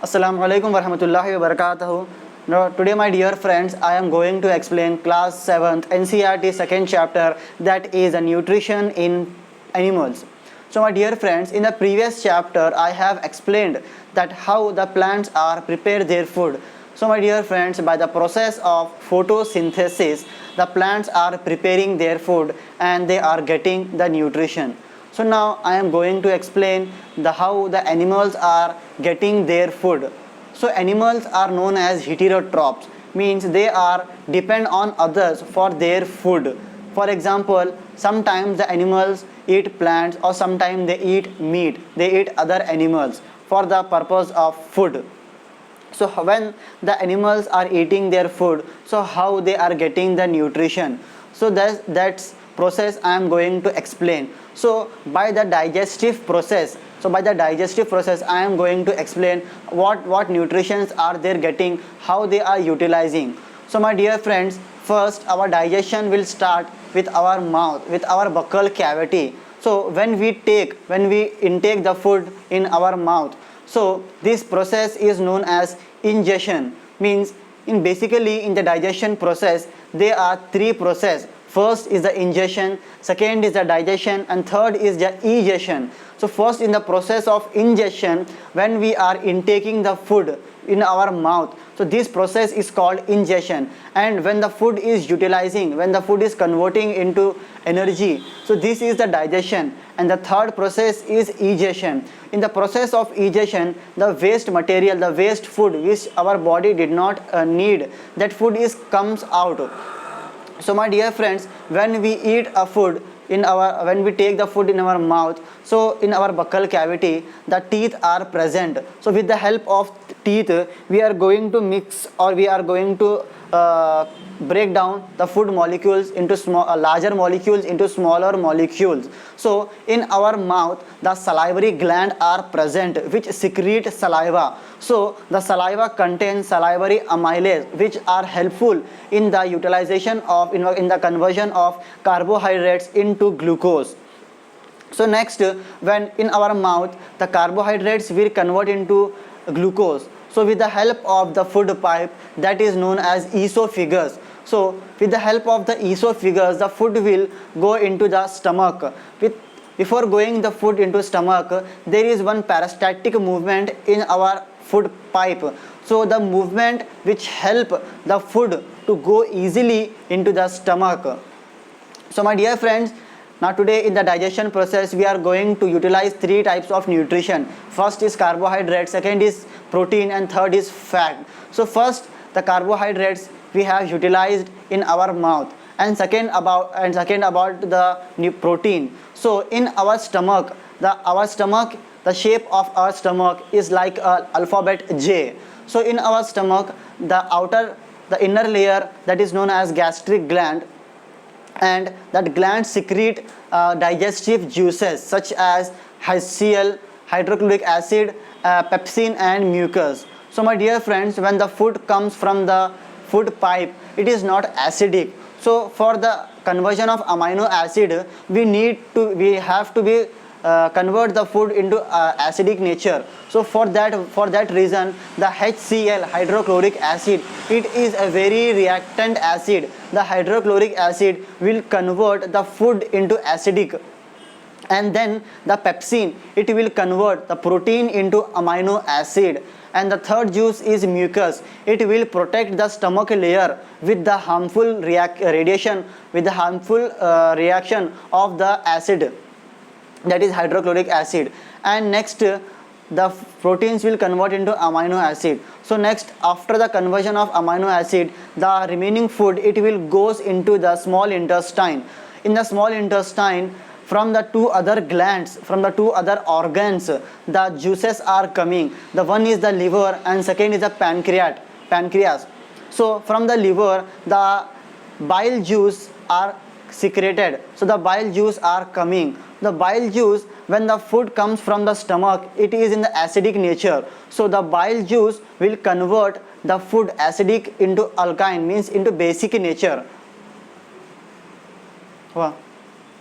Assalamu alaikum warahmatullahi wabarakatuh. Now, today, my dear friends, I am going to explain class 7th NCRT second chapter, that is a nutrition in animals. So, my dear friends, in the previous chapter, I have explained that how the plants are prepare their food. So, my dear friends, by the process of photosynthesis, the plants are preparing their food and they are getting the nutrition. So now I am going to explain how the animals are getting their food. So animals are known as heterotrophs, means they are depend on others for their food. For example, sometimes the animals eat plants or sometimes they eat meat, they eat other animals for the purpose of food. So when the animals are eating their food, so how they are getting the nutrition? So that's process I am going to explain. So by the digestive process, I am going to explain what nutritions are they getting, how they are utilizing. So my dear friends, first our digestion will start with our mouth, with our buccal cavity. So when we intake the food in our mouth, so this process is known as ingestion. Means basically in the digestion process there are three processes. First is the ingestion, second is the digestion, and third is the egestion. So first, in the process of ingestion, when we are intaking the food in our mouth, so this process is called ingestion. And when the food is utilizing, when the food is converting into energy, so this is the digestion. And the third process is egestion. In the process of egestion, the waste material, the waste food which our body did not need, that food comes out. So my dear friends, when we eat a food when we take the food in our mouth, so in our buccal cavity the teeth are present. So with the help of teeth we are going to mix, or we are going to break down the food molecules into larger molecules into smaller molecules. So in our mouth the salivary gland are present which secrete saliva. So the saliva contains salivary amylase which are helpful in the utilization of in the conversion of carbohydrates into glucose. So next, when in our mouth the carbohydrates will convert into glucose. So with the help of the food pipe that is known as esophagus. So with the help of the esophagus the food will go into the stomach. Before going the food into stomach, there is one peristaltic movement in our food pipe. So the movement which help the food to go easily into the stomach. So my dear friends, now today in the digestion process we are going to utilize three types of nutrition. First is carbohydrate, second is protein, and third is fat. So first the carbohydrates we have utilized in our mouth, and second about the protein. So in our stomach, the shape of our stomach is like a alphabet J. So in our stomach the inner layer that is known as gastric gland, and that gland secrete digestive juices such as HCl, hydrochloric acid, pepsin, and mucus. So my dear friends, when the food comes from the food pipe, it is not acidic. So for the conversion of amino acid, we have to convert the food into acidic nature. So for that reason, the HCl, hydrochloric acid, it is a very reactant acid. The hydrochloric acid will convert the food into acidic, and then the pepsin, it will convert the protein into amino acid. And the third juice is mucus. It will protect the stomach layer with the harmful radiation, with the harmful reaction of the acid, that is hydrochloric acid. And next the proteins will convert into amino acid. So next, after the conversion of amino acid, the remaining food, it will goes into the small intestine. In the small intestine, from the two other glands, from the two other organs, the juices are coming. The one is the liver and second is the pancreas. So from the liver the bile juice are secreted. So the bile juice are coming. The bile juice, when the food comes from the stomach, it is in the acidic nature. So the bile juice will convert the food acidic into alkaline, means into basic nature. Wow.